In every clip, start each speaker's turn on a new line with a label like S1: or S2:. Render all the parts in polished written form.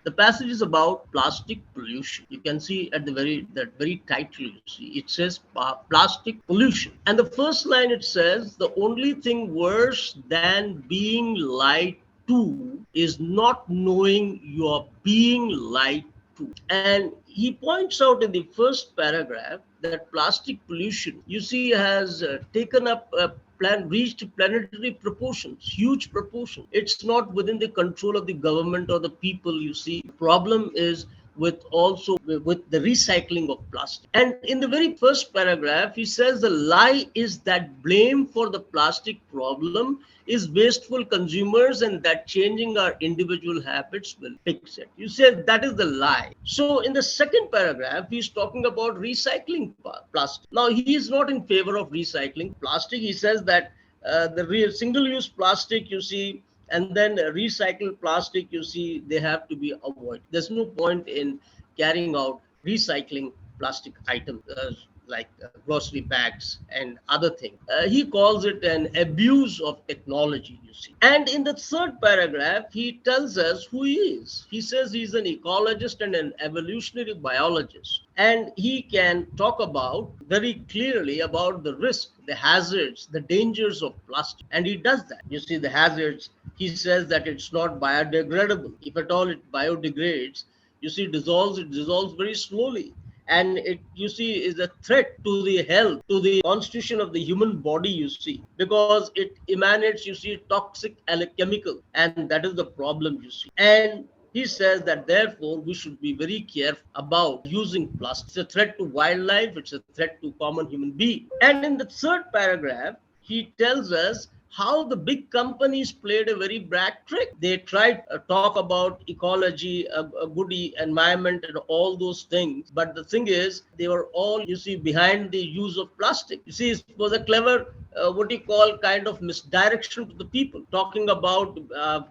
S1: The passage is about plastic pollution. You can see at that very title, you see, it says plastic pollution. And the first line it says, the only thing worse than being lied to is not knowing you are being lied to. And he points out in the first paragraph that plastic pollution, you see, has taken up reached planetary proportions, huge proportions. It's not within the control of the government or the people, you see. The problem is with the recycling of plastic. And in the very first paragraph, he says the lie is that blame for the plastic problem is wasteful consumers and that changing our individual habits will fix it. You said that is the lie. So in the second paragraph, he's talking about recycling plastic. Now, he is not in favor of recycling plastic. He says that the real single-use plastic, you see, and then recycled plastic, you see, they have to be avoided. There's no point in carrying out recycling plastic items like grocery bags and other things. He calls it an abuse of technology, you see. And in the third paragraph, he tells us who he is. He says he's an ecologist and an evolutionary biologist. And he can talk about very clearly about the risk, the hazards, the dangers of plastic. And he does that. You see the hazards. He says that it's not biodegradable. If at all it biodegrades, you see, it dissolves very slowly. And it, you see, is a threat to the health, to the constitution of the human body, you see, because it emanates, you see, toxic chemical. And that is the problem, you see. And he says that therefore we should be very careful about using plastic. It's a threat to wildlife, it's a threat to common human being. And in the third paragraph, he tells us how the big companies played a very bad trick. They tried to talk about ecology, a good environment and all those things. But the thing is, they were all, you see, behind the use of plastic. You see, it was a clever, what you call kind of misdirection to the people, talking about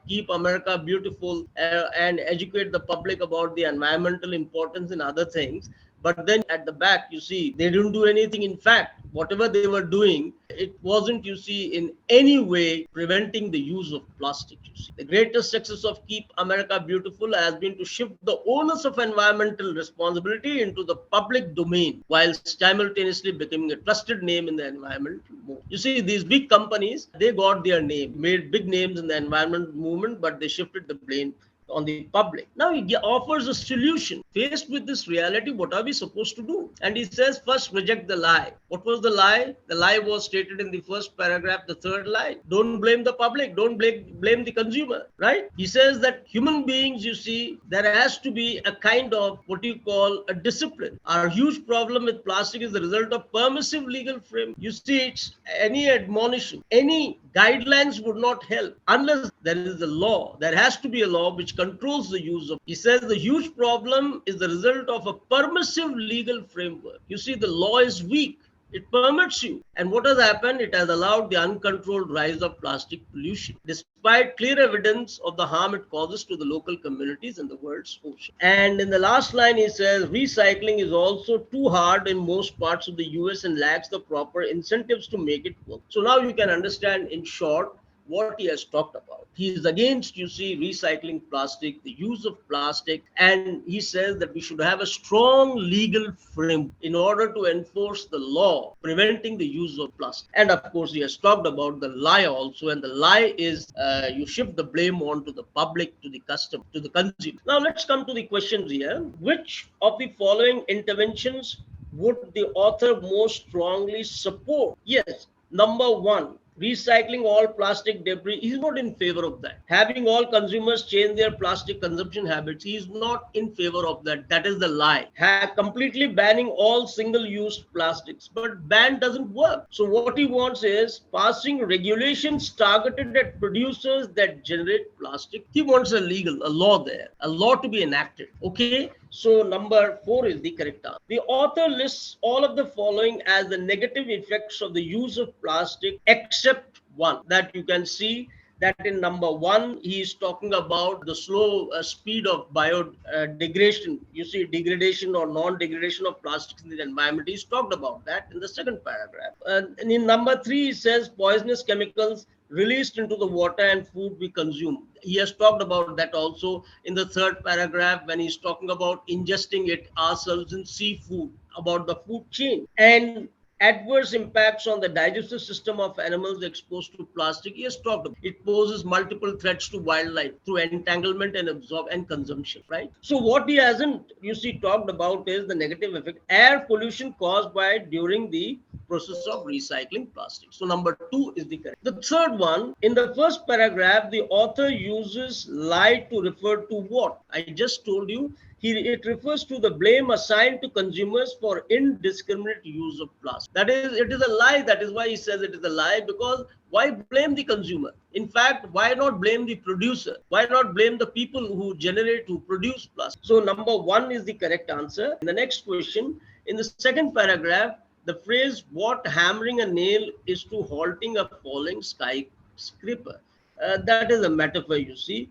S1: keep America beautiful and educate the public about the environmental importance and other things. But then at the back, you see, they didn't do anything. In fact, whatever they were doing, it wasn't, you see, in any way preventing the use of plastic. You see, the greatest success of Keep America Beautiful has been to shift the onus of environmental responsibility into the public domain, while simultaneously becoming a trusted name in the environmental movement. You see, these big companies, they got their name, made big names in the environmental movement, but they shifted the blame on the public. Now he offers a solution. Faced with this reality, what are we supposed to do? And he says, first, reject the lie. What was the lie? The lie was stated in the first paragraph, the third line. Don't blame the public. Don't blame the consumer, right? He says that human beings, you see, there has to be a kind of what you call a discipline. Our huge problem with plastic is the result of permissive legal frame. You see, it's any admonition, any guidelines would not help unless there is a law. There has to be a law which controls the use of. He says the huge problem is the result of a permissive legal framework. You see, the law is weak. It permits you. And what has happened? It has allowed the uncontrolled rise of plastic pollution, despite clear evidence of the harm it causes to the local communities and the world's ocean. And in the last line, he says, recycling is also too hard in most parts of the US and lacks the proper incentives to make it work. So now you can understand, in short, what he has talked about. He is against, you see, recycling plastic, the use of plastic, and he says that we should have a strong legal framework in order to enforce the law preventing the use of plastic. And of course, he has talked about the lie also, and the lie is you shift the blame on to the public, to the customer, to the consumer. Now let's come to the questions here. Which of the following interventions would the author most strongly support? Yes, number one, recycling all plastic debris. He is not in favor of that. Having all consumers change their plastic consumption habits. He is not in favor of that. That is the lie. Completely banning all single-use plastics. But ban doesn't work. So what he wants is passing regulations targeted at producers that generate plastic. He wants a law there, a law to be enacted. Okay. So number 4 is the correct answer. The author lists all of the following as the negative effects of the use of plastic, except one, that you can see that in number 1, he is talking about the slow speed of biodegradation. You see, degradation or non-degradation of plastics in the environment. He's talked about that in the second paragraph. And in number 3, he says poisonous chemicals released into the water and food we consume. He has talked about that also in the third paragraph when he's talking about ingesting it ourselves in seafood, about the food chain. And adverse impacts on the digestive system of animals exposed to plastic. He has talked about it poses multiple threats to wildlife through entanglement and absorb and consumption, right? So what he hasn't, you see, talked about is the negative effect, air pollution caused by during the process of recycling plastic. So number 2 is the correct. The third one, in the first paragraph, the author uses lie to refer to what? I just told you, it refers to the blame assigned to consumers for indiscriminate use of plastic. That is, it is a lie. That is why he says it is a lie, because why blame the consumer? In fact, why not blame the producer? Why not blame the people who generate, who produce plastic? So number 1 is the correct answer. In the next question, in the second paragraph, the phrase what hammering a nail is to halting a falling skyscraper. That is a metaphor, you see.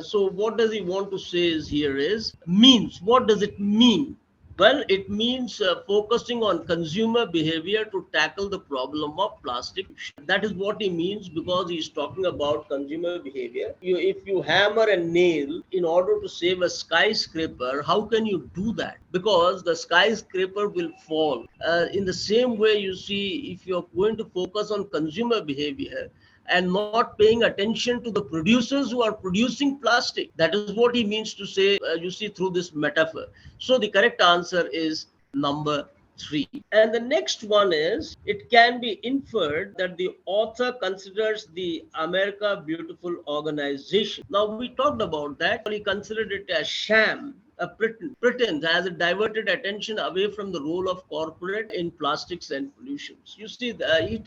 S1: So what does he want to say is here is means. What does it mean? Well, it means focusing on consumer behavior to tackle the problem of plastic. That is what he means, because he's talking about consumer behavior. If you hammer a nail in order to save a skyscraper, how can you do that? Because the skyscraper will fall. In the same way, you see, if you're going to focus on consumer behavior, and not paying attention to the producers who are producing plastic. That is what he means to say, you see, through this metaphor. So the correct answer is number 3. And the next one is, it can be inferred that the author considers the America Beautiful organization. Now, we talked about that. He considered it a sham, a pretense, as it diverted attention away from the role of corporate in plastics and pollutions. You see,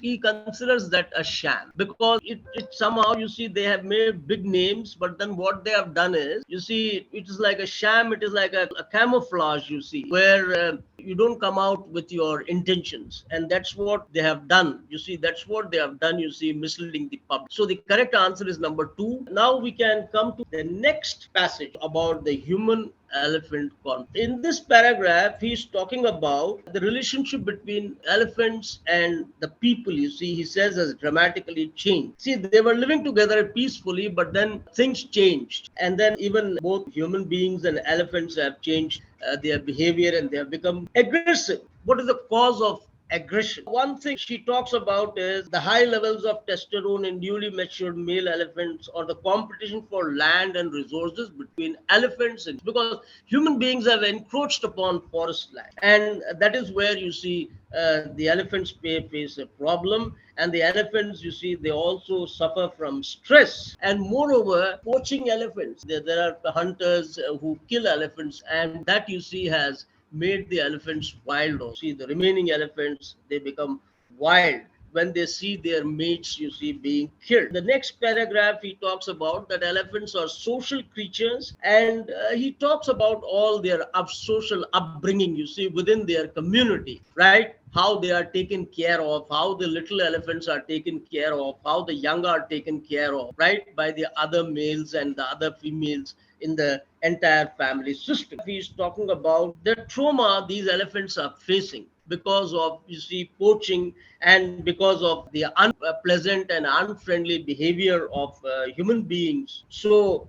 S1: he considers that a sham, because it somehow, you see, they have made big names, but then what they have done is, you see, it is like a sham, it is like a camouflage, you see, where you don't come out with your intentions. And that's what they have done. You see, that's what they have done, you see, misleading the public. So the correct answer is number 2. Now we can come to the next passage about the human elephant conflict. In this paragraph, he's talking about the relationship between elephants and the people. You see, he says has dramatically changed. See, they were living together peacefully, but then things changed. And then even both human beings and elephants have changed their behavior, and they have become aggressive. What is the cause of aggression? One thing she talks about is the high levels of testosterone in newly matured male elephants, or the competition for land and resources between elephants, because human beings have encroached upon forest land, and that is where you see the elephants face a problem. And the elephants, you see, they also suffer from stress. And moreover, poaching elephants, there are hunters who kill elephants, and that, you see, has made the elephants wild. See, the remaining elephants, they become wild when they see their mates, you see, being killed. The next paragraph, he talks about that elephants are social creatures, and he talks about all their social upbringing, you see, within their community, right? How they are taken care of, how the little elephants are taken care of, how the young are taken care of, right, by the other males and the other females in the entire family system. He's talking about the trauma these elephants are facing because of, you see, poaching, and because of the unpleasant and unfriendly behavior of human beings. So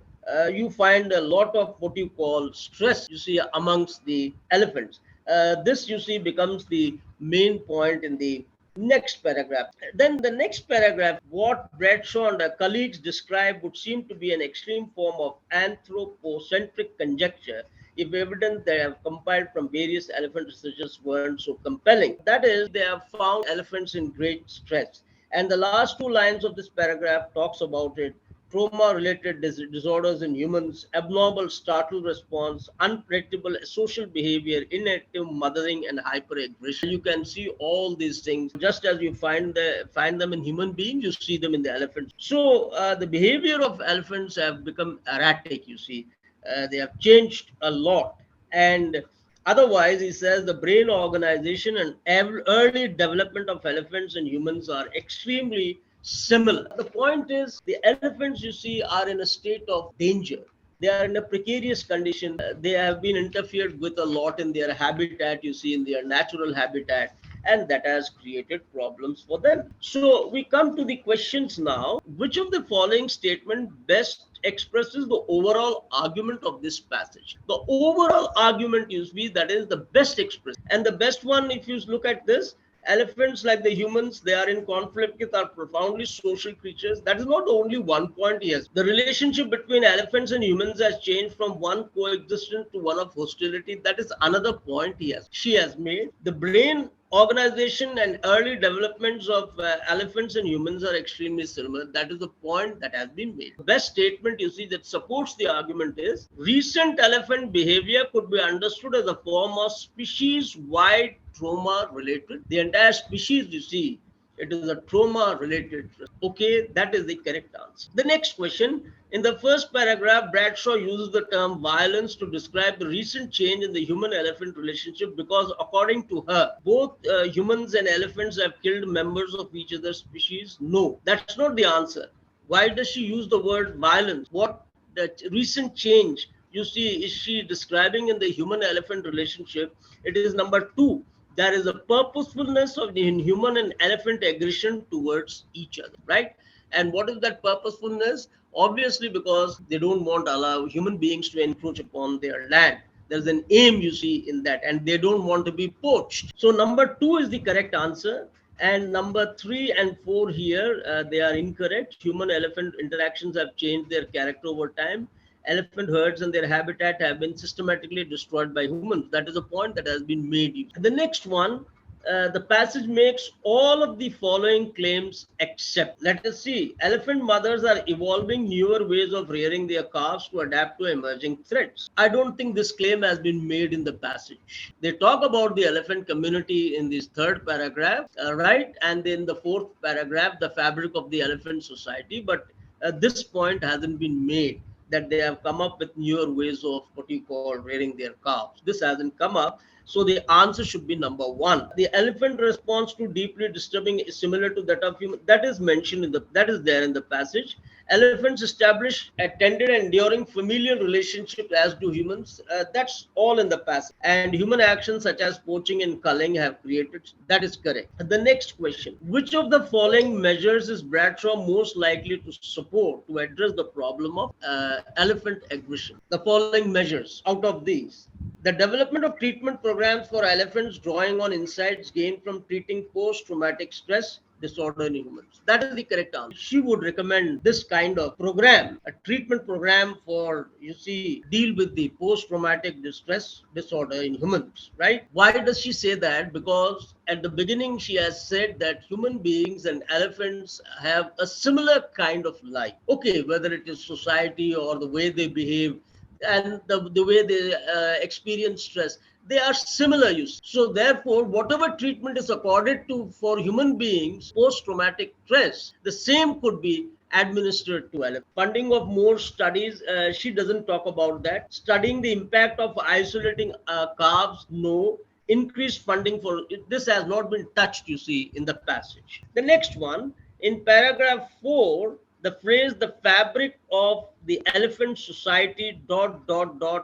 S1: you find a lot of what you call stress, you see, amongst the elephants. This, you see, becomes the main point in the next paragraph. Then the next paragraph, what Bradshaw and her colleagues describe would seem to be an extreme form of anthropocentric conjecture if evidence they have compiled from various elephant researchers weren't so compelling. That is, they have found elephants in great stress. And the last 2 lines of this paragraph talks about it. Trauma-related disorders in humans, abnormal startle response, unpredictable social behavior, inactive mothering, and hyperaggression. You can see all these things. Just as you find them in human beings, you see them in the elephants. So the behavior of elephants have become erratic, you see. They have changed a lot. And otherwise, he says the brain organization and early development of elephants and humans are extremely similar. The point is, the elephants you see are in a state of danger. They are in a precarious condition. They have been interfered with a lot in their habitat, you see, in their natural habitat, and that has created problems for them. So we come to the questions now. Which of the following statement best expresses the overall argument of this passage? The overall argument, you see, that is the best expressed. And the best one, if you look at this, elephants, like the humans, they are in conflict with, are profoundly social creatures. That is not only one point he has. The relationship between elephants and humans has changed from one coexistence to one of hostility. That is another point she has made. The brain organization and early developments of elephants and humans are extremely similar. That is the point that has been made. The best statement, you see, that supports the argument is, recent elephant behavior could be understood as a form of species-wide trauma related. The entire species, you see, it is a trauma related. Okay, that is the correct answer. The next question. In the first paragraph, Bradshaw uses the term violence to describe the recent change in the human-elephant relationship because, according to her, both humans and elephants have killed members of each other's species. No, that's not the answer. Why does she use the word violence? What the recent change, you see, is she describing in the human-elephant relationship? It is number 2. There is a purposefulness of the human and elephant aggression towards each other, right? And what is that purposefulness? Obviously, because they don't want to allow human beings to encroach upon their land. There's an aim, you see, in that, and they don't want to be poached. So number 2 is the correct answer. And number 3 and 4 here, they are incorrect. Human-elephant interactions have changed their character over time. Elephant herds and their habitat have been systematically destroyed by humans. That is a point that has been made. The next one, the passage makes all of the following claims except. Let us see. Elephant mothers are evolving newer ways of rearing their calves to adapt to emerging threats. I don't think this claim has been made in the passage. They talk about the elephant community in this third paragraph, right? And in the fourth paragraph, the fabric of the elephant society. But this point hasn't been made, that they have come up with newer ways of what you call rearing their calves. This hasn't come up. So the answer should be number 1. The elephant response to deeply disturbing is similar to that of human. That is mentioned in that is there in the passage. Elephants establish a tender and enduring familial relationship, as do humans. That's all in the passage. And human actions such as poaching and culling have created. That is correct. The next question. Which of the following measures is Bradshaw most likely to support to address the problem of elephant aggression? The following measures out of these. The development of treatment programs for elephants drawing on insights gained from treating post-traumatic stress disorder in humans. That is the correct answer. She would recommend this kind of program, a treatment program for, you see, deal with the post-traumatic distress disorder in humans, right? Why does she say that? Because at the beginning, she has said that human beings and elephants have a similar kind of life. Okay, whether it is society or the way they behave, and the way they experience stress, they are similar, you see. So therefore, whatever treatment is accorded to for human beings post-traumatic stress, the same could be administered to elephants. Funding of more studies, she doesn't talk about that. Studying the impact of isolating calves, no. Increased funding for this has not been touched, you see, in the passage. The next one, in paragraph 4, the phrase "the fabric of the elephant society ...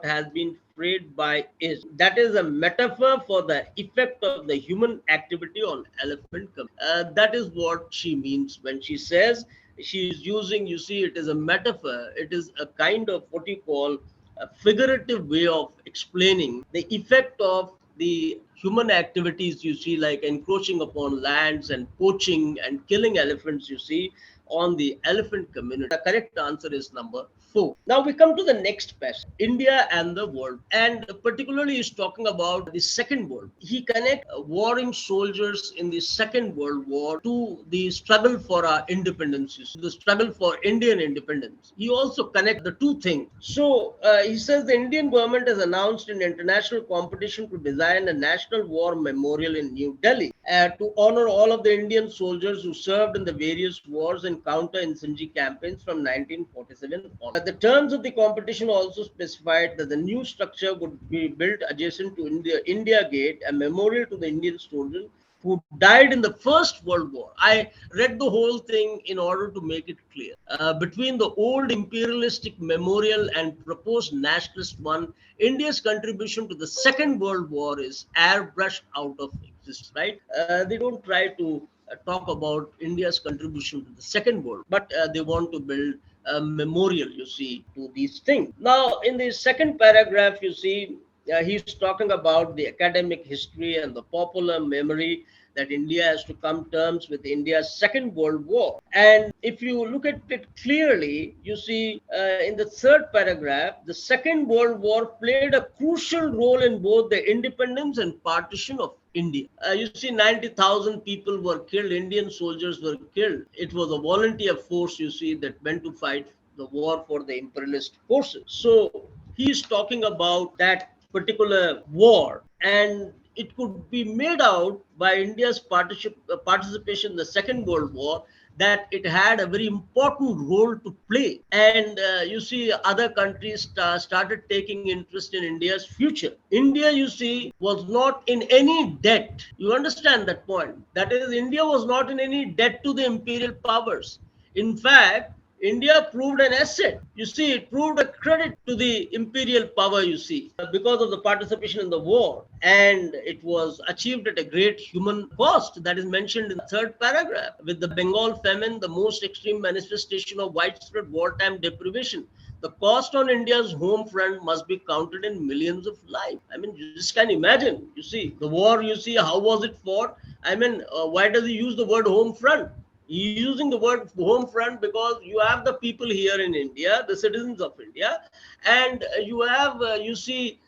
S1: has been frayed by is." That is a metaphor for the effect of the human activity on elephant community. That is what she means when she says, she is using, you see, it is a metaphor. It is a kind of what you call a figurative way of explaining the effect of the human activities, you see, like encroaching upon lands and poaching and killing elephants, you see, on the elephant community. The correct answer is number 4. Now we come to the next passage, India and the world, and particularly is talking about the Second World. He connects warring soldiers in the Second World War to the struggle for our independence, the struggle for Indian independence. He also connects the two things. So he says the Indian government has announced an international competition to design a national war memorial in New Delhi to honor all of the Indian soldiers who served in the various wars and counter-insurgency campaigns from 1947 on. The terms of the competition also specified that the new structure would be built adjacent to India Gate, a memorial to the Indian soldiers who died in the First World War. I read the whole thing in order to make it clear. Between the old imperialistic memorial and proposed nationalist one, India's contribution to the Second World War is airbrushed out of existence, right? They don't try to talk about India's contribution to the Second World, but they want to build a memorial, you see, to these things. Now, in the second paragraph, you see, he's talking about the academic history and the popular memory that India has to come terms with India's Second World War. And if you look at it clearly, you see in the third paragraph, the Second World War played a crucial role in both the independence and partition of India. You see, 90,000 people were killed, Indian soldiers were killed. It was a volunteer force, you see, that went to fight the war for the imperialist forces. So he's talking about that particular war, and it could be made out by India's participation in the Second World War that it had a very important role to play. And you see, other countries started taking interest in India's future. India, you see, was not in any debt. You understand that point? That is, India was not in any debt to the imperial powers. In fact, India proved an asset. You see, it proved a credit to the imperial power, you see, because of the participation in the war. And it was achieved at a great human cost that is mentioned in the third paragraph. With the Bengal famine, the most extreme manifestation of widespread wartime deprivation, the cost on India's home front must be counted in millions of lives. I mean, you just can imagine. You see, the war, you see, how was it fought? I mean, why does he use the word home front? Using the word home front because you have the people here in India, the citizens of India, and you have, you see,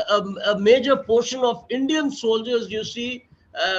S1: a major portion of Indian soldiers, you see,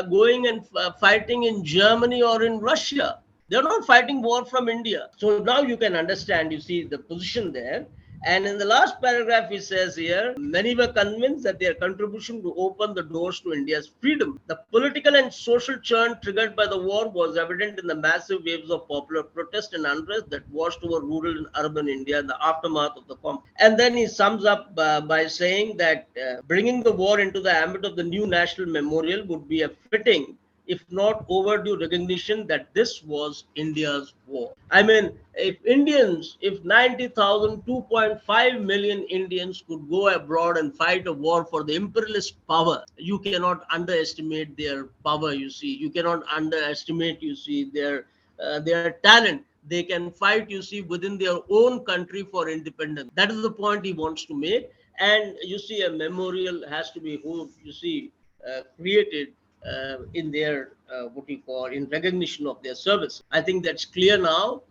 S1: going and fighting in Germany or in Russia. They're not fighting war from India. So now you can understand, you see, the position there. And in the last paragraph, he says here, many were convinced that their contribution to open the doors to India's freedom. The political and social churn triggered by the war was evident in the massive waves of popular protest and unrest that washed over rural and urban India in the aftermath of the conflict. And then he sums up by saying that bringing the war into the ambit of the new national memorial would be a fitting, if not overdue, recognition that this was India's war. I mean, if 90,000, 2.5 million Indians could go abroad and fight a war for the imperialist power, you cannot underestimate their power, you see. You cannot underestimate, you see, their talent. They can fight, you see, within their own country for independence. That is the point he wants to make. And you see, a memorial has to be, you see, created in their what you call, in recognition of their service. I think that's clear now.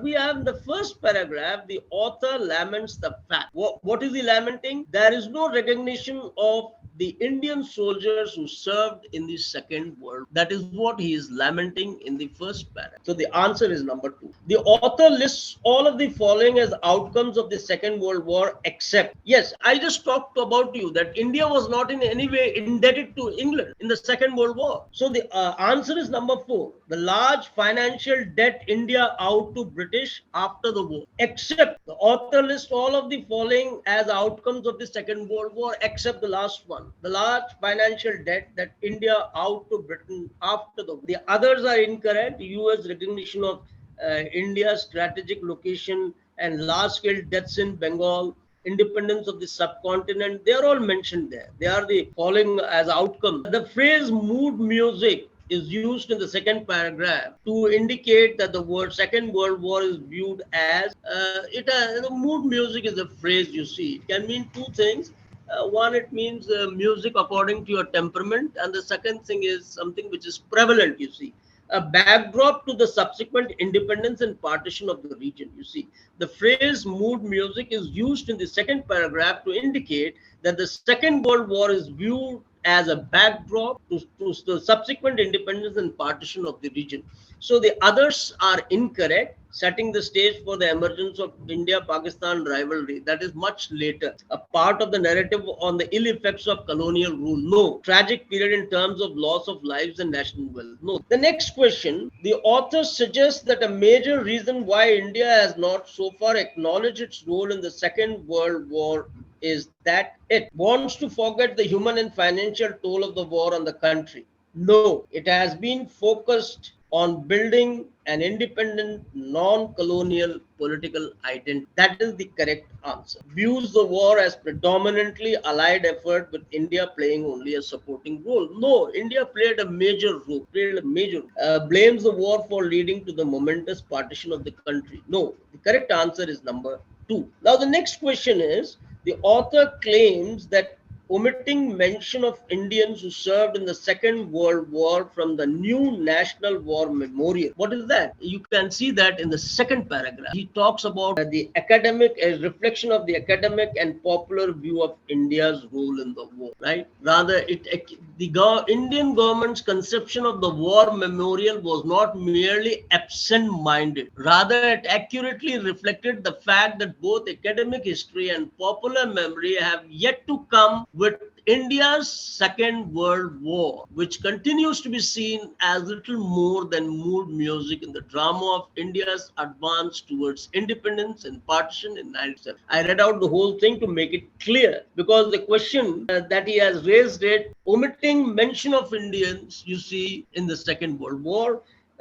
S1: We have in the first paragraph, the author laments the fact. What is he lamenting? There is no recognition of the Indian soldiers who served in the Second World. That is what he is lamenting in the first paragraph. So the answer is number 2. The author lists all of the following as outcomes of the Second World War, except, yes, I just talked about you that India was not in any way indebted to England in the Second World War. So the answer is number 4. The large financial debt India owed to British after the war, except the author lists all of the following as outcomes of the Second World War, except the last one, the large financial debt that India owed to Britain after the war. The others are incorrect. US recognition of India's strategic location and large-scale deaths in Bengal, independence of the subcontinent, they are all mentioned there. They are the following as outcome. The phrase mood music is used in the second paragraph to indicate that the word Second World War is viewed as the mood music is a phrase, you see. It can mean two things. One, it means music according to your temperament, and the second thing is something which is prevalent, you see, a backdrop to the subsequent independence and partition of the region. You see, the phrase mood music is used in the second paragraph to indicate that the Second World War is viewed as a backdrop to the subsequent independence and partition of the region. So the others are incorrect, setting the stage for the emergence of India-Pakistan rivalry. That is much later, a part of the narrative on the ill effects of colonial rule. No. Tragic period in terms of loss of lives and national wealth. No. The next question, the author suggests that a major reason why India has not so far acknowledged its role in the Second World War is that it wants to forget the human and financial toll of the war on the country. No, it has been focused on building an independent, non-colonial political identity. That is the correct answer. Views the war as predominantly allied effort, with India playing only a supporting role. No, India played a major role. Blames the war for leading to the momentous partition of the country. No, the correct answer is number two. Now the next question is: the author claims that omitting mention of Indians who served in the Second World War from the new National War Memorial. What is that? You can see that in the second paragraph. He talks about the academic, a reflection of the academic and popular view of India's role in the war, right? Rather, Indian government's conception of the war memorial was not merely absent-minded. Rather, it accurately reflected the fact that both academic history and popular memory have yet to come with India's Second World War, which continues to be seen as little more than mood music in the drama of India's advance towards independence and partition in 1997. I read out the whole thing to make it clear, because the question that he has raised it, omitting mention of Indians, you see, in the Second World War,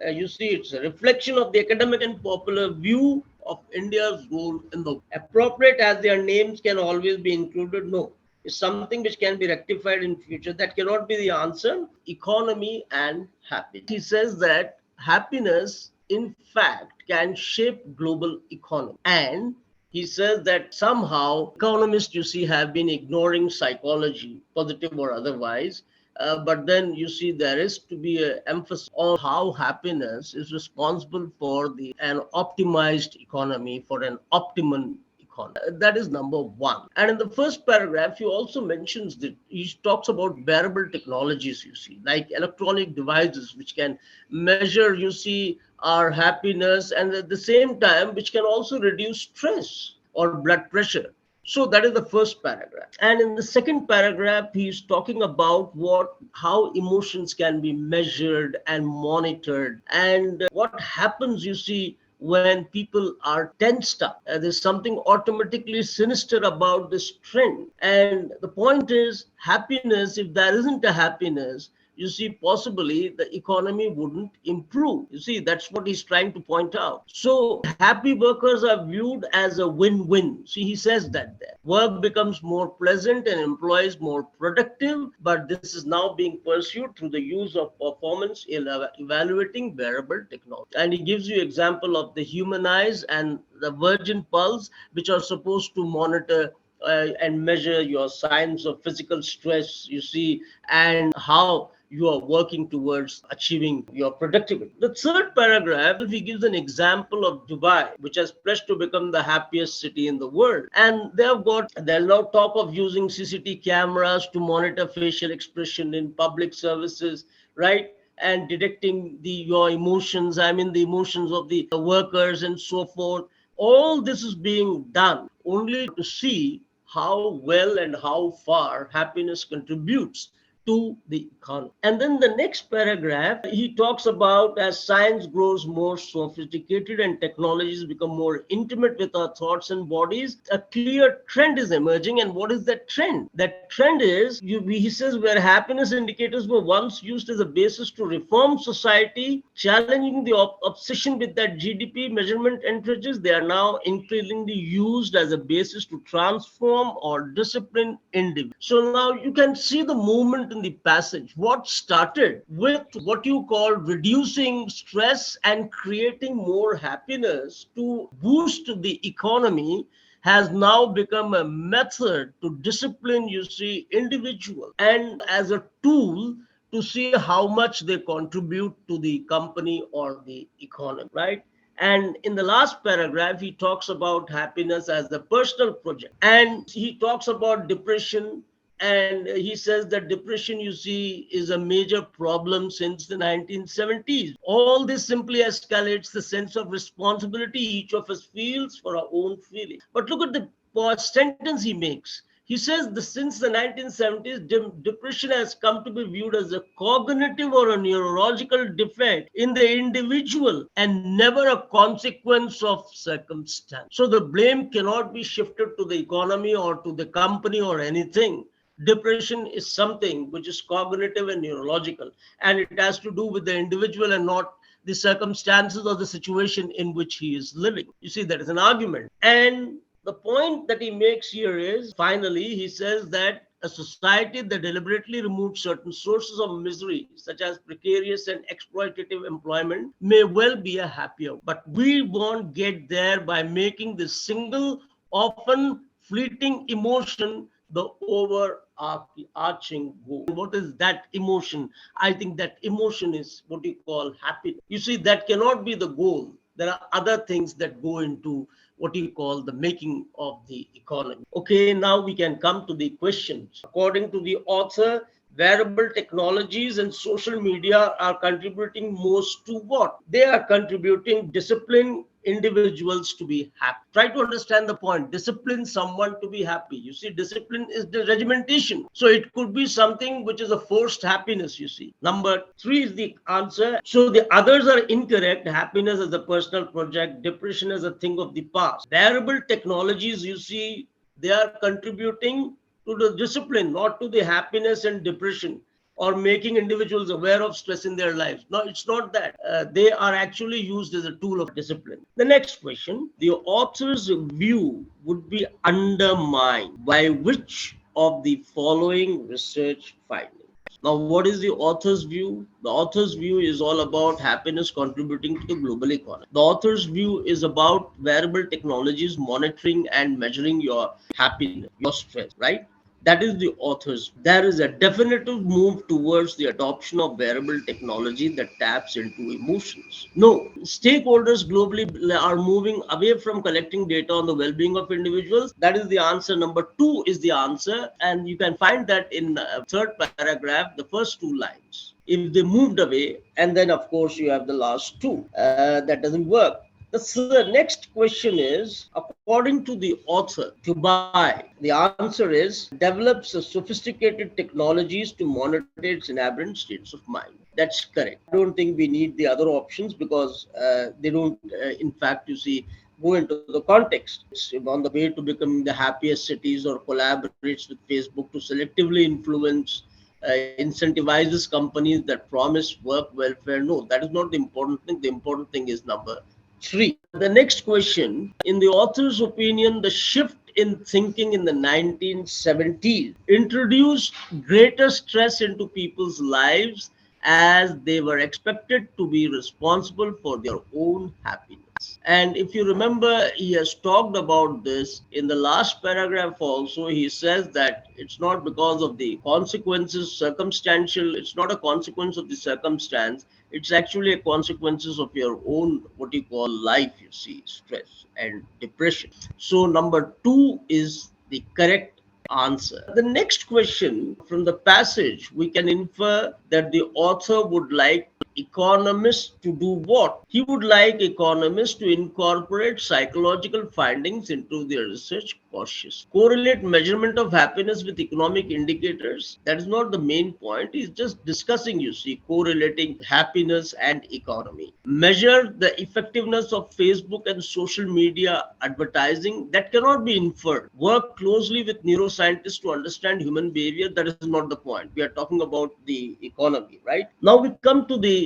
S1: you see, it's a reflection of the academic and popular view of India's role in the appropriate as their names can always be included. No, is something which can be rectified in future. That cannot be the answer. Economy and happiness. He says that happiness, in fact, can shape global economy. And he says that somehow economists, you see, have been ignoring psychology, positive or otherwise. But then you see there is to be an emphasis on how happiness is responsible for an optimized economy, for an optimum economy. That is number one. And in the first paragraph, he also mentions that he talks about wearable technologies, you see, like electronic devices, which can measure, you see, our happiness, and at the same time, which can also reduce stress or blood pressure. So that is the first paragraph. And in the second paragraph, he's talking about how emotions can be measured and monitored, and what happens, you see, when people are tensed up. There's something automatically sinister about this trend. And the point is, happiness, if there isn't a happiness, you see, possibly the economy wouldn't improve. You see, that's what he's trying to point out. So happy workers are viewed as a win-win. See, he says that there. Work becomes more pleasant and employees more productive, but this is now being pursued through the use of performance evaluating wearable technology. And he gives you example of the human eyes and the Virgin Pulse, which are supposed to monitor and measure your signs of physical stress, you see, and how you are working towards achieving your productivity. The third paragraph, he gives an example of Dubai, which has pledged to become the happiest city in the world. And they'll now talk of using CCTV cameras to monitor facial expression in public services, right? And detecting your emotions, the emotions of the workers and so forth. All this is being done only to see how well and how far happiness contributes to the economy. And then the next paragraph, he talks about as science grows more sophisticated and technologies become more intimate with our thoughts and bodies, a clear trend is emerging. And what is that trend? That trend is, he says, where happiness indicators were once used as a basis to reform society, challenging the obsession with that GDP measurement entrances, they are now increasingly used as a basis to transform or discipline individuals. So now you can see the movement in the passage. What started with what you call reducing stress and creating more happiness to boost the economy has now become a method to discipline, you see, individual, and as a tool to see how much they contribute to the company or the economy, right? And in the last paragraph, he talks about happiness as a personal project. And he talks about depression. And he says that depression, you see, is a major problem since the 1970s. All this simply escalates the sense of responsibility each of us feels for our own feelings. But look at the sentence he makes. He says that since the 1970s, depression has come to be viewed as a cognitive or a neurological defect in the individual and never a consequence of circumstance. So the blame cannot be shifted to the economy or to the company or anything. Depression is something which is cognitive and neurological, and it has to do with the individual and not the circumstances or the situation in which he is living. You see, that is an argument. And the point that he makes here is, finally, he says that a society that deliberately removes certain sources of misery, such as precarious and exploitative employment, may well be a happier. But we won't get there by making this single, often fleeting emotion the overarching goal. What is that emotion? I think that emotion is what you call happiness. You see, that cannot be the goal. There are other things that go into what you call the making of the economy. Okay, now we can come to the questions. According to the author, wearable technologies and social media are contributing most to what? They are contributing discipline individuals to be happy. Try to understand the point. Discipline someone to be happy. You see, discipline is the regimentation. So it could be something which is a forced happiness, you see. Number 3 is the answer. So the others are incorrect. Happiness is a personal project. Depression is a thing of the past. Wearable technologies, you see, they are contributing to the discipline, not to the happiness and depression, or making individuals aware of stress in their lives. No, it's not that. They are actually used as a tool of discipline. The next question, the author's view would be undermined by which of the following research findings? Now, what is the author's view? The author's view is all about happiness contributing to the global economy. The author's view is about wearable technologies monitoring and measuring your happiness, your stress, right? That is the author's. There is a definitive move towards the adoption of wearable technology that taps into emotions. No, stakeholders globally are moving away from collecting data on the well-being of individuals. That is the answer. Number 2 is the answer, and you can find that in the third paragraph, the first 2 lines. If they moved away, and then of course you have the last 2, that doesn't work. The next question is, according to the author, Dubai, the answer is, develops a sophisticated technologies to monitor its inherent states of mind. That's correct. I don't think we need the other options because they don't, in fact, you see, go into the context. It's on the way to becoming the happiest cities, or collaborates with Facebook to selectively influence, incentivizes companies that promise work welfare. No, that is not the important thing. The important thing is number 3. The next question, in the author's opinion, the shift in thinking in the 1970s introduced greater stress into people's lives as they were expected to be responsible for their own happiness. And if you remember, he has talked about this in the last paragraph also. He says that it's not because of the consequences, circumstantial, it's not a consequence of the circumstance, it's actually a consequences of your own, what you call life, you see, stress and depression. So number 2 is the correct answer. The next question, from the passage, we can infer that the author would like economists to do what? He would like economists to incorporate psychological findings into their research cautiously. Correlate measurement of happiness with economic indicators. That is not the main point. He's just discussing, you see, correlating happiness and economy. Measure the effectiveness of Facebook and social media advertising. That cannot be inferred. Work closely with neuroscientists to understand human behavior. That is not the point. We are talking about the economy, right? Now we come to the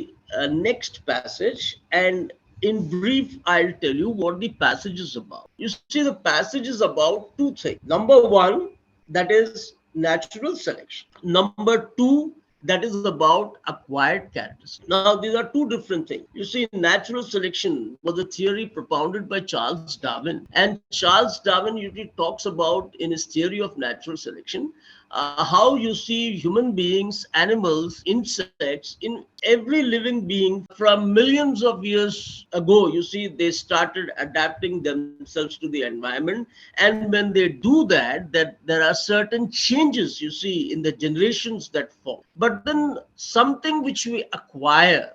S1: next passage, and in brief, I'll tell you what the passage is about. You see, the passage is about 2 things. Number 1, that is natural selection. Number 2, that is about acquired characteristics. Now, these are 2 different things. You see, natural selection was a theory propounded by Charles Darwin, and Charles Darwin usually talks about, in his theory of natural selection, how you see human beings, animals, insects, in every living being from millions of years ago, you see, they started adapting themselves to the environment. And when they do that, there are certain changes, you see, in the generations that fall. But then something which we acquire,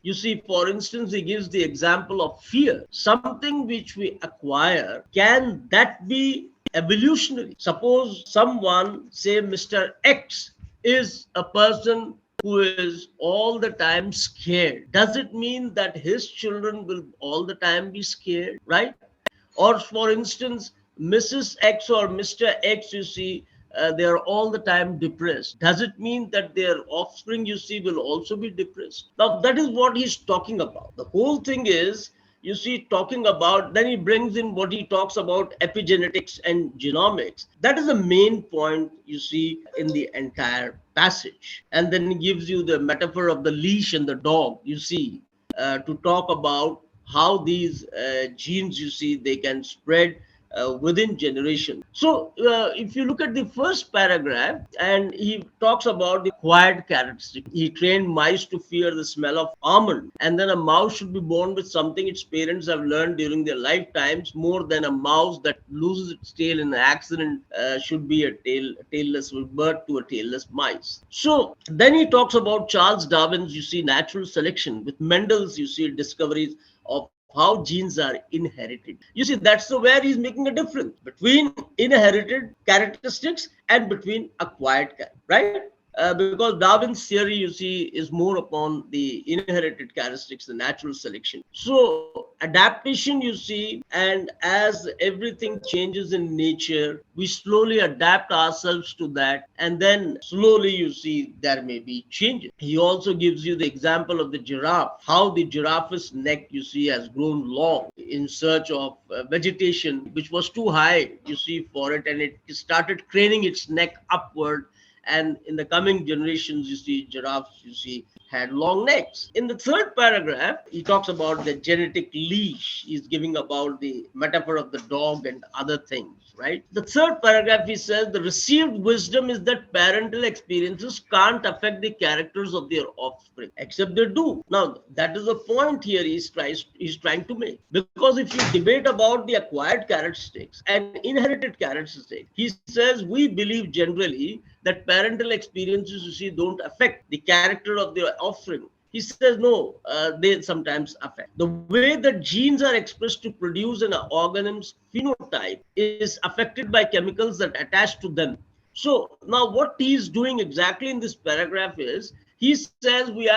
S1: you see, for instance, he gives the example of fear. Something which we acquire, can that be evolutionary? Suppose someone, say Mr. X, is a person who is all the time scared. Does it mean that his children will all the time be scared, right? Or for instance, Mrs. X or Mr. X, you see, they are all the time depressed. Does it mean that their offspring, you see, will also be depressed? Now, that is what he's talking about. The whole thing is, you see, talking about, then he brings in what he talks about epigenetics and genomics. That is the main point, you see, in the entire passage. And then he gives you the metaphor of the leash and the dog, you see, to talk about how these genes, you see, they can spread within generation. So if you look at the first paragraph, and he talks about the acquired characteristic. He trained mice to fear the smell of almond, and then a mouse should be born with something its parents have learned during their lifetimes more than a mouse that loses its tail in an accident should be a tailless bird to a tailless mice. So then he talks about Charles Darwin's, you see, natural selection, with Mendel's, you see, discoveries of how genes are inherited. You see, that's where he's making a difference between inherited characteristics and between acquired, right? Because Darwin's theory, you see, is more upon the inherited characteristics, the natural selection. So adaptation, you see, and as everything changes in nature, we slowly adapt ourselves to that, and then slowly, you see, there may be changes. He also gives you the example of the giraffe, how the giraffe's neck, you see, has grown long in search of vegetation, which was too high, you see, for it, and it started craning its neck upward. And in the coming generations, you see, giraffes, you see, had long necks. In the third paragraph, he talks about the genetic leash. He's giving about the metaphor of the dog and other things, right? The third paragraph, he says, the received wisdom is that parental experiences can't affect the characters of their offspring, except they do. Now, that is the point here he's trying to make. Because if you debate about the acquired characteristics and inherited characteristics, he says, we believe generally that parental experiences, you see, don't affect the character of their offspring. He says, no, they sometimes affect. The way that genes are expressed to produce an organism's phenotype is affected by chemicals that attach to them. So now what he's doing exactly in this paragraph is, he says we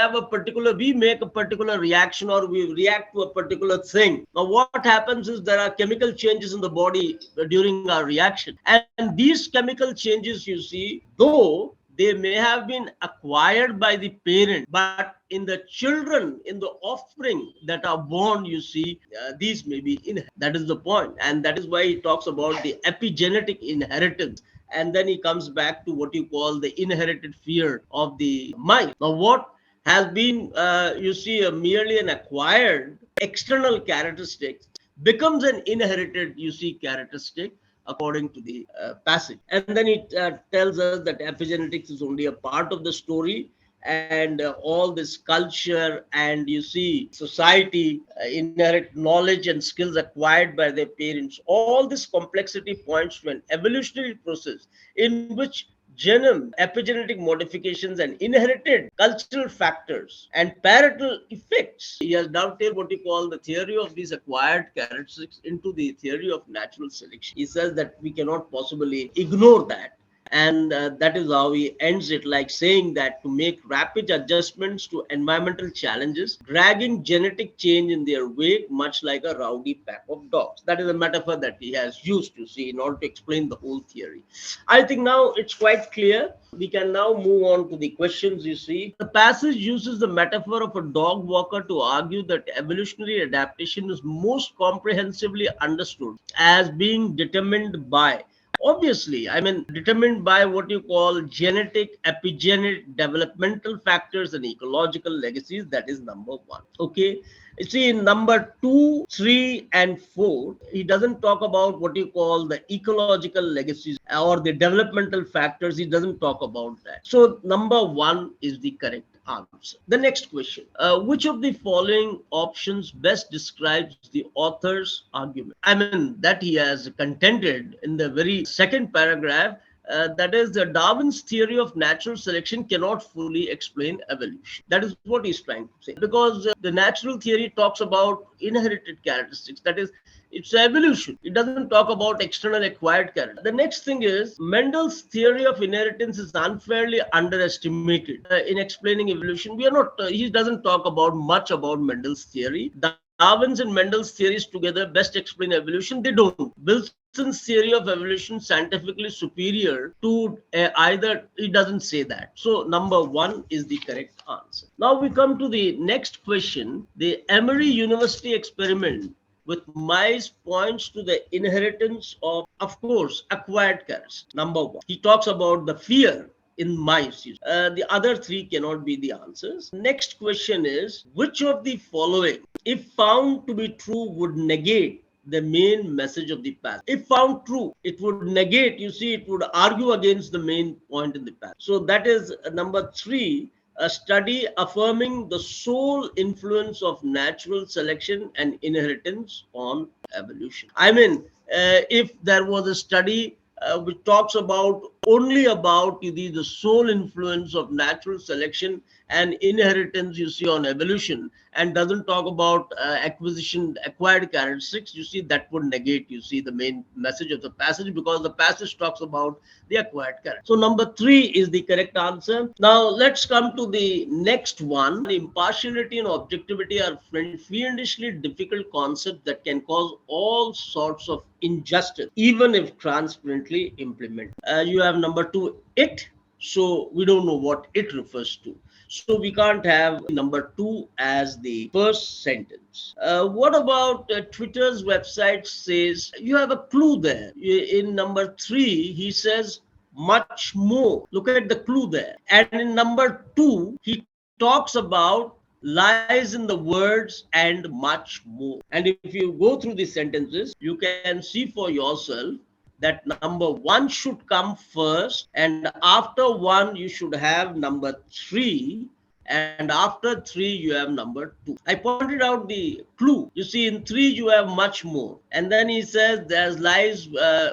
S1: make a particular reaction, or we react to a particular thing. Now what happens is there are chemical changes in the body during our reaction. And these chemical changes, you see, though they may have been acquired by the parent, but in the children, in the offspring that are born, you see, these may be inherited. That is the point. And that is why he talks about the epigenetic inheritance. And then he comes back to what you call the inherited fear of the mice. Now, what has been, you see, merely an acquired external characteristic becomes an inherited, you see, characteristic according to the passage. And then it tells us that epigenetics is only a part of the story, and all this culture and, you see, society inherit knowledge and skills acquired by their parents. All this complexity points to an evolutionary process in which genome, epigenetic modifications, and inherited cultural factors and parental effects. He has dovetailed what he call the theory of these acquired characteristics into the theory of natural selection. He says that we cannot possibly ignore that. And that is how he ends it, like saying that to make rapid adjustments to environmental challenges, dragging genetic change in their wake, much like a rowdy pack of dogs. That is a metaphor that he has used, to see, in order to explain the whole theory. I think now it's quite clear. We can now move on to the questions, you see. The passage uses the metaphor of a dog walker to argue that evolutionary adaptation is most comprehensively understood as being determined by, obviously, I mean, determined by what you call genetic, epigenetic, developmental factors and ecological legacies. That is number one. Okay. You see, in number 2, 3, and 4, he doesn't talk about what you call the ecological legacies or the developmental factors. He doesn't talk about that. So number 1 is the correct answer. The next question, which of the following options best describes the author's argument? I mean, that he has contended in the very second paragraph, that is, the Darwin's theory of natural selection cannot fully explain evolution. That is what he's trying to say, because the natural theory talks about inherited characteristics, that is, it's evolution. It doesn't talk about external acquired character. The next thing is, Mendel's theory of inheritance is unfairly underestimated in explaining evolution. We are not, he doesn't talk about much about Mendel's theory. Darwin's and Mendel's theories together best explain evolution. They don't. Wilson Wilson's theory of evolution scientifically superior to either? It doesn't say that. So number one is the correct answer. Now we come to the next question. The Emory University experiment with mice points to the inheritance of course, acquired characteristics. Number one, he talks about the fear in mice. The other three cannot be the answers. Next question is, which of the following, if found to be true, would negate the main message of the passage? If found true, it would negate, you see, it would argue against the main point in the passage. So that is number three, a study affirming the sole influence of natural selection and inheritance on evolution. I mean, if there was a study which talks about only about the sole influence of natural selection and inheritance, you see, on evolution, and doesn't talk about acquired characteristics, you see, that would negate, you see, the main message of the passage, because the passage talks about the acquired characteristics. So number three is the correct answer. Now let's come to the next one. Impartiality and objectivity are fiendishly difficult concepts that can cause all sorts of injustice, even if transparently implemented. You have number two, it. So we don't know what it refers to. So we can't have number two as the first sentence. What about Twitter's website says, you have a clue there. In number three, he says much more. Look at the clue there. And in number two, he talks about lies in the words and much more. And if you go through the sentences, you can see for yourself that number one should come first, and after one you should have number three, and after three you have number two. I pointed out the clue. You see, in three you have much more, and then he says there's lies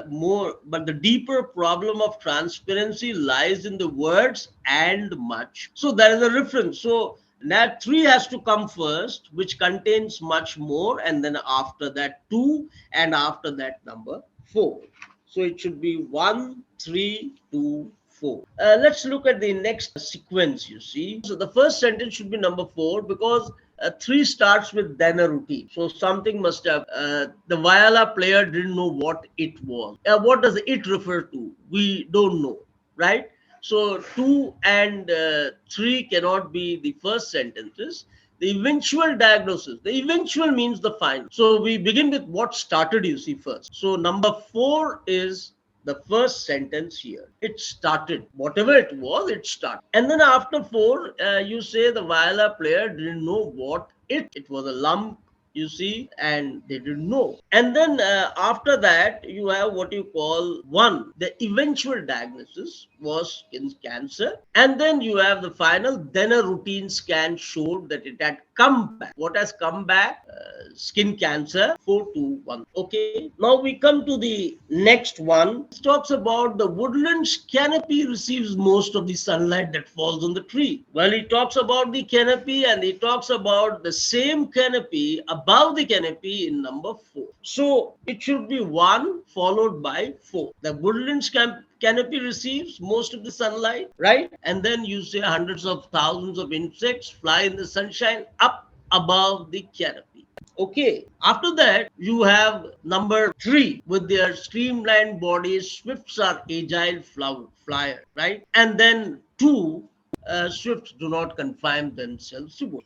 S1: more, but the deeper problem of transparency lies in the words and much. So there is a reference. So now three has to come first, which contains much more, and then after that two, and after that number four. So it should be 1, 3, 2, 4. Let's look at the next sequence, you see. So the first sentence should be number 4, because 3 starts with then a routine. So something must have, the viola player didn't know what it was. What does it refer to? We don't know, right? So 2 and 3 cannot be the first sentences. The eventual diagnosis, the eventual means the final. So we begin with what started, you see, first. So number 4 is the first sentence here. It started, whatever it was, it started. And then after 4, you say the viola player didn't know what it was a lump, you see, and they didn't know. And then after that, you have what you call 1. The eventual diagnosis was in cancer. And then you have the final, then a routine scan showed that it had come back. What has come back? Skin cancer, 4, 2, 1. Okay. Now we come to the next one. It talks about the woodland's canopy receives most of the sunlight that falls on the tree. Well, he talks about the canopy, and he talks about the same canopy above the canopy in number 4. So it should be 1 followed by 4. The woodland's canopy receives most of the sunlight, right? And then you say hundreds of thousands of insects fly in the sunshine up above the canopy. Okay, after that, you have number 3 with their streamlined bodies. Swifts are agile flyer, right? And then 2, swifts do not confine themselves to wood.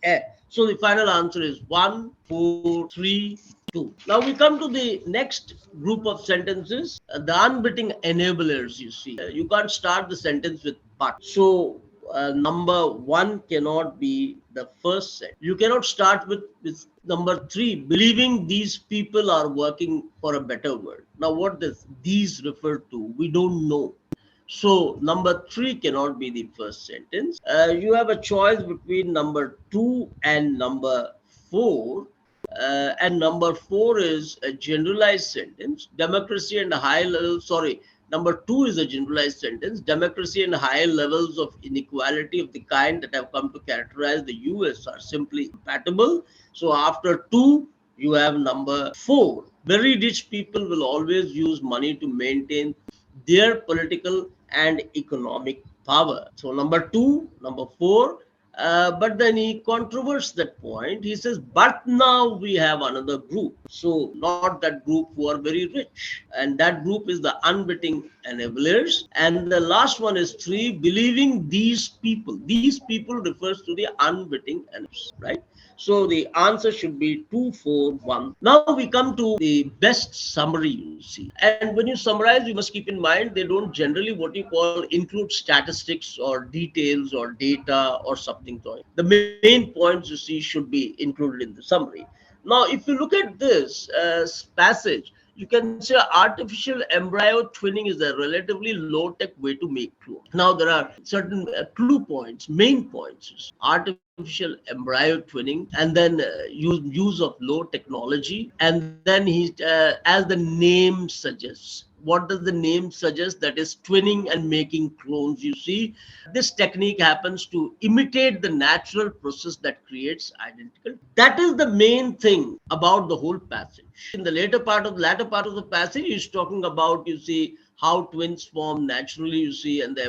S1: So the final answer is 1, 4, 3, 2. Now we come to the next group of sentences, the unwitting enablers, you see. You can't start the sentence with but. So number 1 cannot be the first sentence. You cannot start with number 3, believing these people are working for a better world. Now what does these refer to? We don't know. So number 3 cannot be the first sentence. You have a choice between number 2 and number 4. And number 4 is a generalized sentence. Democracy and high levels, number 2 is a generalized sentence. Democracy and high levels of inequality of the kind that have come to characterize the US are simply incompatible. So after 2, you have number 4. Very rich people will always use money to maintain their political and economic power. So number 2, number 4, But then he controverts that point. He says, but now we have another group. So, not that group who are very rich. And that group is the unwitting enablers. And the last one is 3, believing these people. These people refers to the unwitting enablers, right? So the answer should be 2, 4, 1. Now we come to the best summary, you see. And when you summarize, you must keep in mind they don't generally what you call include statistics or details or data or something. The main points you see should be included in the summary. Now, if you look at this passage, you can say artificial embryo twinning is a relatively low-tech way to make clones. Now, there are certain clue points, main points. Artificial embryo twinning, and then use of low technology, and then as the name suggests. What does the name suggest? That is twinning and making clones. You see, this technique happens to imitate the natural process that creates identical. That is the main thing about the whole passage. In the latter part of the passage, he's talking about, you see, how twins form naturally, you see, and the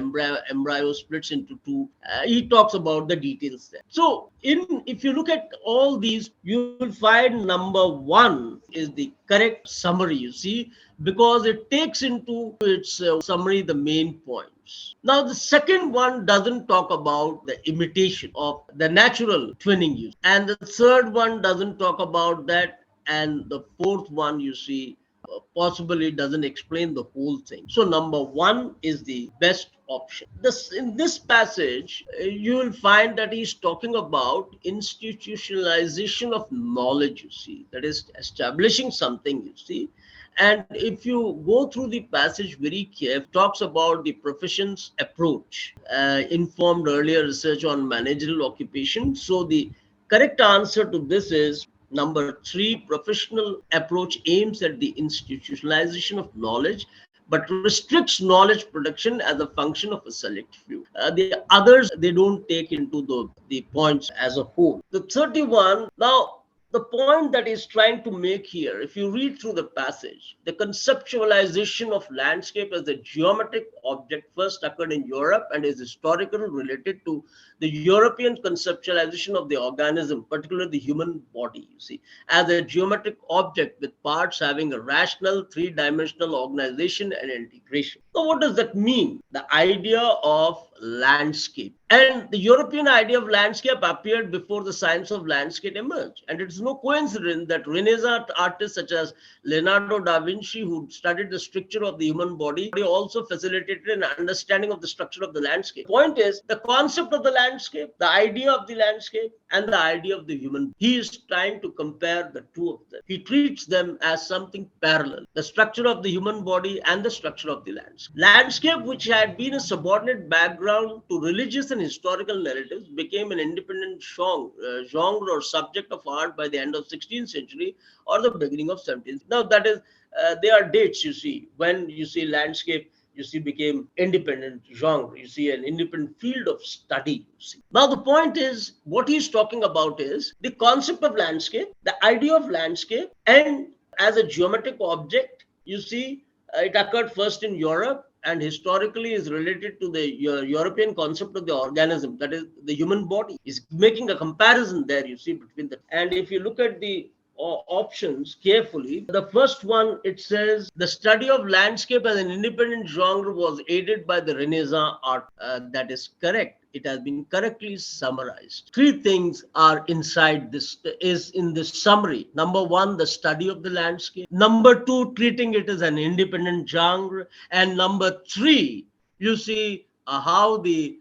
S1: embryo splits into two. He talks about the details there. So, if you look at all these, you will find number 1 is the correct summary, you see, because it takes into its summary the main points. Now, the second one doesn't talk about the imitation of the natural twinning use, and the third one doesn't talk about that, and the fourth one, you see, possibly doesn't explain the whole thing. So number 1 is the best option. In this passage, you will find that he's talking about institutionalization of knowledge, you see, that is establishing something, you see. And if you go through the passage very carefully, talks about the profession's approach, informed earlier research on managerial occupation. So the correct answer to this is number 3, professional approach aims at the institutionalization of knowledge, but restricts knowledge production as a function of a select few. The others, they don't take into the points as a whole. The 31, now, the point that he's trying to make here, if you read through the passage, the conceptualization of landscape as a geometric object first occurred in Europe and is historically related to the European conceptualization of the organism, particularly the human body, you see, as a geometric object with parts having a rational three-dimensional organization and integration. So what does that mean? The idea of landscape. And the European idea of landscape appeared before the science of landscape emerged. And it's no coincidence that Renaissance artists such as Leonardo da Vinci, who studied the structure of the human body, also facilitated an understanding of the structure of the landscape. Point is, the concept of the landscape, the idea of the landscape, and the idea of the human. He is trying to compare the two of them. He treats them as something parallel, the structure of the human body and the structure of the landscape. Landscape, which had been a subordinate background to religious and historical narratives, became an independent genre or subject of art by the end of 16th century or the beginning of 17th. Now, that is, there are dates, you see, when you see landscape, you see, became independent genre, you see, an independent field of study, you see. Now, the point is, what he's talking about is the concept of landscape, the idea of landscape, and as a geometric object, you see, it occurred first in Europe and historically is related to the European concept of the organism, that is the human body. Is making a comparison there, you see, between the. And if you look at the options carefully, the first one, it says the study of landscape as an independent genre was aided by the Renaissance art. That is correct. It has been correctly summarized. 3 things are inside this, is in this summary. Number 1, the study of the landscape. Number 2, treating it as an independent genre. And number 3, you see how the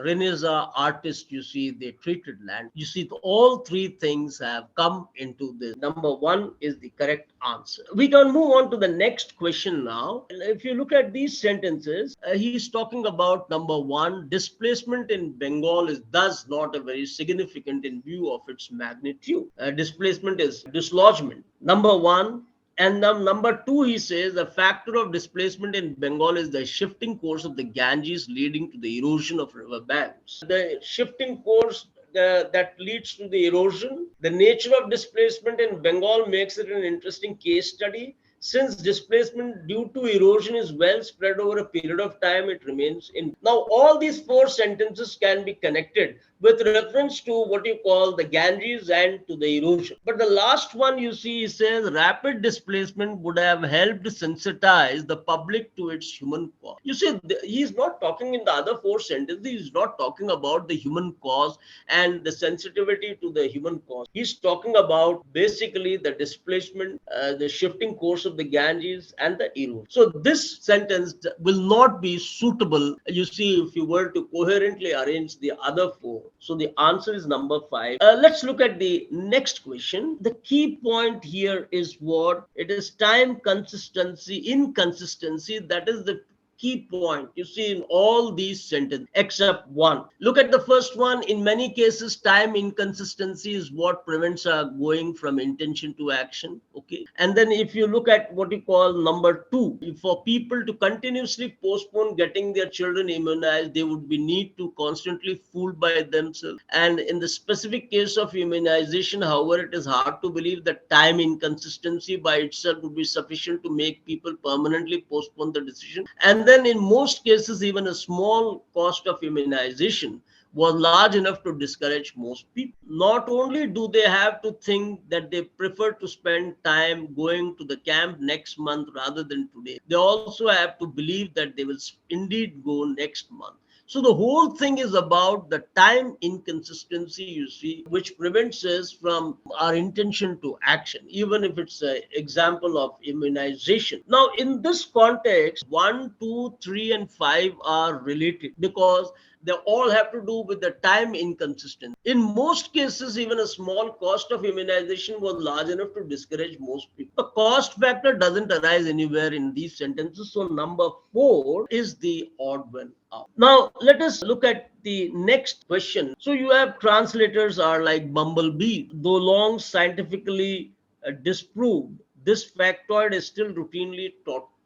S1: Renaissance artists, you see, they treated land. You see, all 3 things have come into this. Number 1 is the correct answer. We can move on to the next question now. If you look at these sentences, he's talking about number 1, displacement in Bengal is thus not a very significant in view of its magnitude. Displacement is dislodgement. Number 1. And number 2, he says the factor of displacement in Bengal is the shifting course of the Ganges leading to the erosion of river banks. The shifting course that leads to the erosion, the nature of displacement in Bengal makes it an interesting case study, Since displacement due to erosion is well spread over a period of time, it remains in. Now, all these four sentences can be connected with reference to what you call the Ganges and to the erosion. But the last one you see says rapid displacement would have helped sensitize the public to its human cost. You see, he is not talking in the other four sentences, he is not talking about the human cost and the sensitivity to the human cost. He's talking about basically the displacement, the shifting course of the Ganges and the erosion. So this sentence will not be suitable, you see, if you were to coherently arrange the other four. So the answer is number 5. Let's look at the next question. The key point here is what? It is time consistency, inconsistency. That is the key point you see in all these sentences except one. Look at the first one. In many cases, time inconsistency is what prevents going from intention to action. Okay. And then if you look at what you call number 2, for people to continuously postpone getting their children immunized, they would be need to constantly fooled by themselves. And in the specific case of immunization, however, it is hard to believe that time inconsistency by itself would be sufficient to make people permanently postpone the decision. And then in most cases, even a small cost of immunization was large enough to discourage most people. Not only do they have to think that they prefer to spend time going to the camp next month rather than today, they also have to believe that they will indeed go next month. So the whole thing is about the time inconsistency, you see, which prevents us from our intention to action, even if it's an example of immunization. Now, in this context, 1, 2, 3, and 5 are related because they all have to do with the time inconsistency. In most cases, even a small cost of immunization was large enough to discourage most people. The cost factor doesn't arise anywhere in these sentences. So number 4 is the odd one out. Now, let us look at the next question. So you have translators are like bumblebee. Though long scientifically disproved, this factoid is still routinely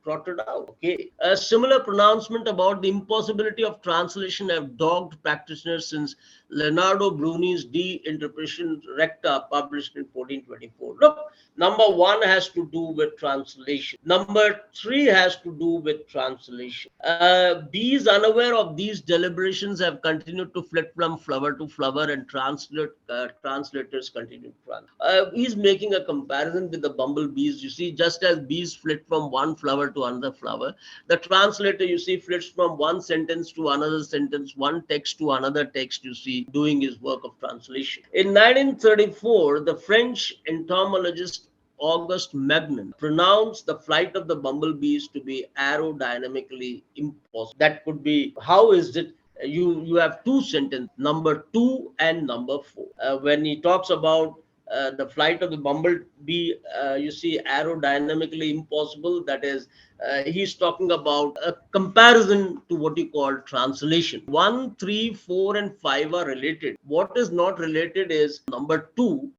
S1: trotted out. Okay. A similar pronouncement about the impossibility of translation have dogged practitioners since Leonardo Bruni's De Interpretation Recta, published in 1424. Look, number 1 has to do with translation. Number 3 has to do with translation. Bees unaware of these deliberations have continued to flit from flower to flower, and translators continue to run. He's making a comparison with the bumblebees. You see, just as bees flit from one flower to another flower, the translator, you see, flits from one sentence to another sentence, one text to another text, you see, doing his work of translation. In 1934, the French entomologist Auguste Magnan pronounced the flight of the bumblebees to be aerodynamically impossible. That could be, how is it? You have two sentences, number 2 and number 4. When he talks about the flight of the bumblebee, you see, aerodynamically impossible. That is, he's talking about a comparison to what you call translation. 1, 3, 4, and 5 are related. What is not related is number 2,